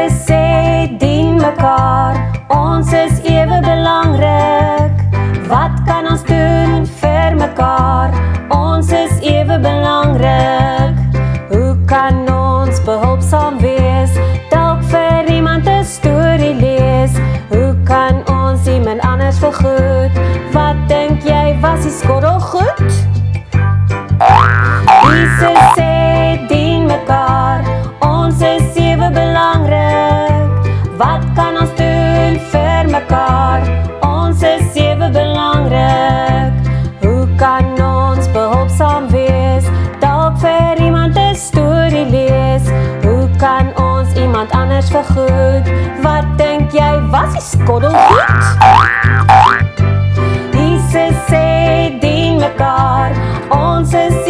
Jesus sê, dien mekaar, ons is ewe belangrik. Wat kan ons doen vir mekaar? Ons is ewe belangrik. Hoe kan ons behulpsaam wees? Dalk vir iemand 'n storie lees. Hoe kan ons iemand anders vergoed? Wat dink jy, was die skottel goed? Jesus sê, dien mekaar, ons is ewe belangrik. Wat kan ons doen vir mekaar? Ons is ewe belangrik. Hoe kan ons behulpsaam wees? Dalk vir iemand 'n storie lees. Hoe kan ons iemand anders vergoed? Wat dink jy, was die skottel goed? Jesus sê, dien mekaar, ons is